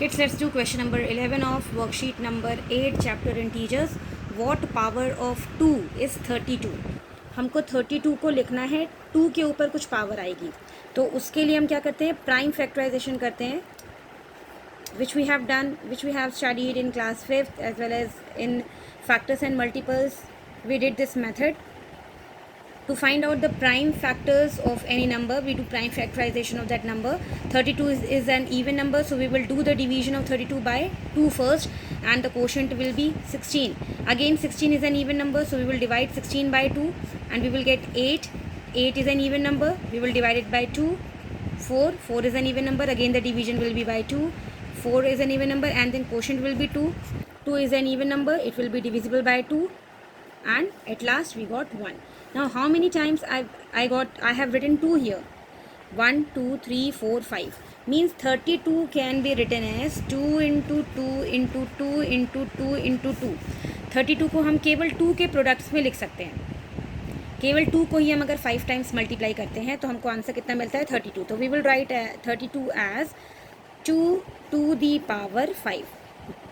Kids, let's do question number 11 of worksheet number 8 chapter integers. What power of 2 is 32? हमको 32 को लिखना है, 2 के ऊपर कुछ पावर आएगी, तो उसके लिए हम क्या करते हैं, प्राइम फैक्टराइजेशन करते हैं, which we have studied in class 5th as well as in factors and multiples. We did this method. To find out the prime factors of any number, we do prime factorization of that number. 32 is an even number, so we will do the division of 32 by 2 first, and the quotient will be 16. Again, 16 is an even number, so we will divide 16 by 2 and we will get 8. 8 is an even number, we will divide it by 2. 4 is an even number, again the division will be by 2. 4 is an even number and then quotient will be 2. 2 is an even number, it will be divisible by 2, and at last we got 1. Now how many times I have written 2 here? 1, 2, 3, 4, 5. Means 32 can be written as 2 into 2 into 2 into 2 into 2. 32 को हम केवल 2 के products में लिख सकते हैं. केवल 2 को ही हम अगर 5 टाइम्स मल्टीप्लाई करते हैं तो हमको आंसर कितना मिलता है, 32. तो we will write 32 as 2 to the power 5.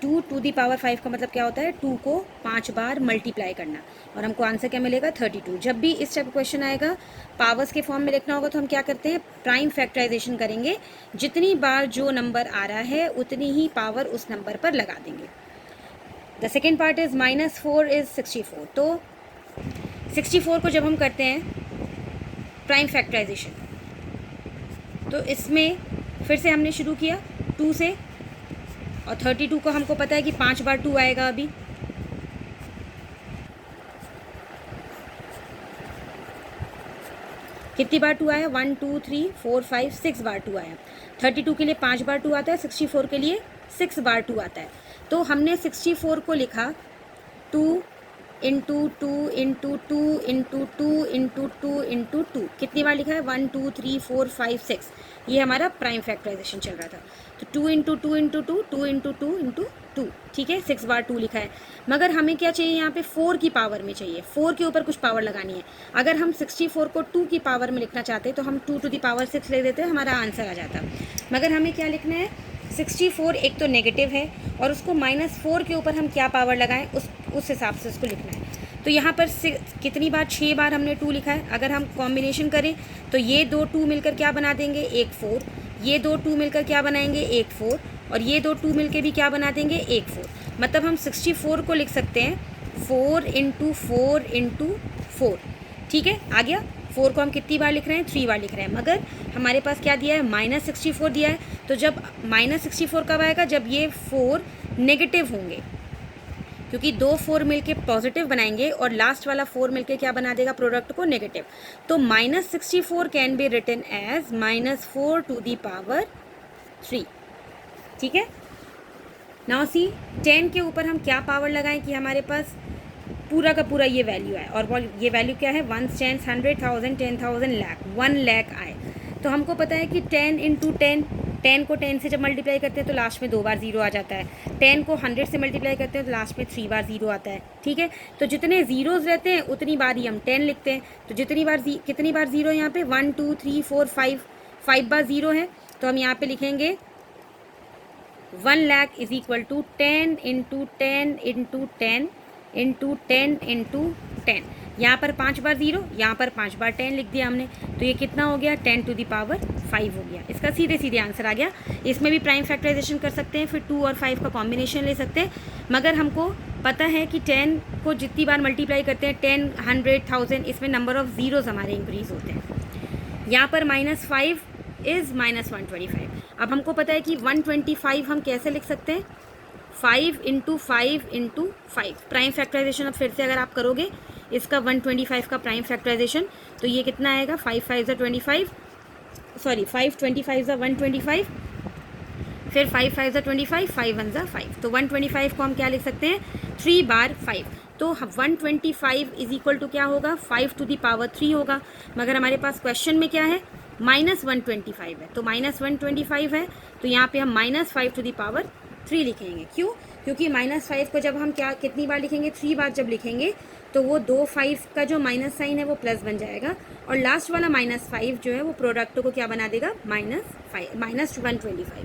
2 to the power 5 का मतलब क्या होता है, 2 को 5 बार मल्टीप्लाई करना, और हमको आंसर क्या मिलेगा, 32. जब भी इस टाइप का क्वेश्चन आएगा, पावर्स के फॉर्म में लिखना होगा, तो हम क्या करते हैं, प्राइम फैक्टराइजेशन करेंगे. जितनी बार जो नंबर आ रहा है उतनी ही पावर उस नंबर पर लगा देंगे. The second part is -4 is 64. तो 64 को जब हम करते हैं प्राइम फैक्टराइजेशन, तो इसमें फिर से हमने शुरू किया 2 से, और 32 को हमको पता है कि 5 बार 2 आएगा. अभी कितनी बार 2 आया, 1 2 3 4 5 6 बार 2 आया. 32 के लिए 5 बार 2 आता है, 64 के लिए 6 बार 2 आता है. तो हमने 64 को लिखा 2 into 2 into 2 into 2 into 2 into 2. कितनी बार लिखा है, 1 2 3 4 5 6. ये हमारा प्राइम फैक्टराइजेशन चल रहा था. तो 2 इंटू 2 इंटू 2 2 इंटू 2 इंटू 2, ठीक है, 6 बार 2 लिखा है. मगर हमें क्या चाहिए, यहाँ पे 4 की पावर में चाहिए, 4 के ऊपर कुछ पावर लगानी है. अगर हम 64 को 2 की पावर में लिखना चाहते हैं तो हम 2 to the power 6 ले देते हैं, हमारा आंसर आ जाता. मगर हमें क्या लिखना है, 64 एक तो नेगेटिव है, और उसको -4 के ऊपर हम क्या पावर लगाएं, उस हिसाब से उसको लिखना है. तो यहाँ पर कितनी बार, 6 बार हमने 2 लिखा है. अगर हम कॉम्बिनेशन करें तो ये 2 2 मिलकर क्या बना देंगे, एक 4. ये 2 2 मिलकर क्या बनाएंगे, एक 4. और ये 2 2 मिलकर भी क्या बना देंगे, एक 4. मतलब हम 64 को लिख सकते हैं 4 इंटू 4 इंटू 4. ठीक है, आ गया. 4 को हम कितनी बार लिख रहे हैं, 3 बार लिख रहे हैं. मगर हमारे पास क्या दिया है, -64 दिया है. तो जब -64 कब आएगा, जब ये 4 नेगेटिव होंगे, क्योंकि 2 4 मिलके पॉजिटिव बनाएंगे और लास्ट वाला 4 मिलके क्या बना देगा, प्रोडक्ट को नेगेटिव. तो -64 can be written as -4 to the power 3. ठीक है. नाउ सी, 10 के ऊपर हम क्या पावर लगाएं कि हमारे पास पूरा का पूरा ये वैल्यू आए. और ये वैल्यू क्या है, 1 10 100,000 10,000 लाख 1 लाख आए. तो हमको पता है कि 10 इंटू 10 को 10 से जब मल्टीप्लाई करते हैं तो लास्ट में 2 बार 0 आ जाता है. 10 को 100 से मल्टीप्लाई करते हैं तो लास्ट में 3 बार 0 आता है. ठीक है, तो जितने ज़ीरोज़ रहते हैं उतनी बार ही हम 10 लिखते हैं. तो कितनी बार 0 यहाँ पे, 1 2 3 4 5 बार 0 है. तो हम यहाँ पे लिखेंगे 1 lakh is equal to 10 into 10 into 10 into 10 into 10. यहाँ पर 5 बार 0, यहाँ पर 5 बार 10 लिख दिया हमने. तो ये कितना हो गया, 10 to the power 5 हो गया. इसका सीधे आंसर आ गया. इसमें भी प्राइम फैक्टराइजेशन कर सकते हैं, फिर 2 और 5 का कॉम्बिनेशन ले सकते हैं. मगर हमको पता है कि 10 को जितनी बार मल्टीप्लाई करते हैं, 10 100 1000, इसमें नंबर ऑफ़ ज़ीरोज़ हमारे इंक्रीज़ होते हैं. यहाँ पर -5 इज़ -125. अब हमको पता है कि 125 हम कैसे लिख सकते हैं, 5 इंटू 5 इंटू 5. प्राइम फैक्टराइजेशन अब फिर से अगर आप करोगे इसका 125 का प्राइम फैक्टराइजेशन, तो ये कितना आएगा, 5 5 ज़ा 25, सॉरी 5 25 ज़ा 125, फिर 5 5 ज़ा 25, 5 1 ज़ा 5. तो 125 को हम क्या लिख सकते हैं, 3 बार 5. तो 125 इज इक्वल टू क्या होगा, 5 to the power 3 होगा. मगर हमारे पास क्वेश्चन में क्या है, -125 है. तो -125 है, तो यहाँ पे हम -5 to the power 3 लिखेंगे. क्यों, क्योंकि -5 को जब हम कितनी बार लिखेंगे, 3 बार जब लिखेंगे तो वो 2 5 का जो माइनस साइन है वो प्लस बन जाएगा, और लास्ट वाला -5 जो है वो प्रोडक्ट को क्या बना देगा, -125.